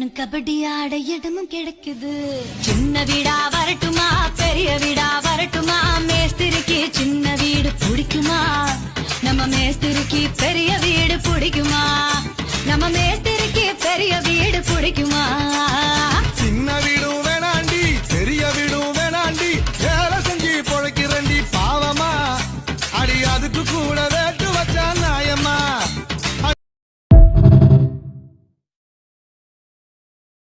இன்னும் கபடி ஆட இடமும் கிடைக்குது. சின்ன வீடா வரட்டுமா பெரிய வீடா வரட்டுமா, மேஸ்திரிக்கு சின்ன வீடு பிடிக்குமா, நம்ம மேஸ்திரிக்கு பெரிய வீடு பிடிக்குமா, நம்ம மேஸ்திரிக்கு பெரிய வீடு பிடிக்குமா.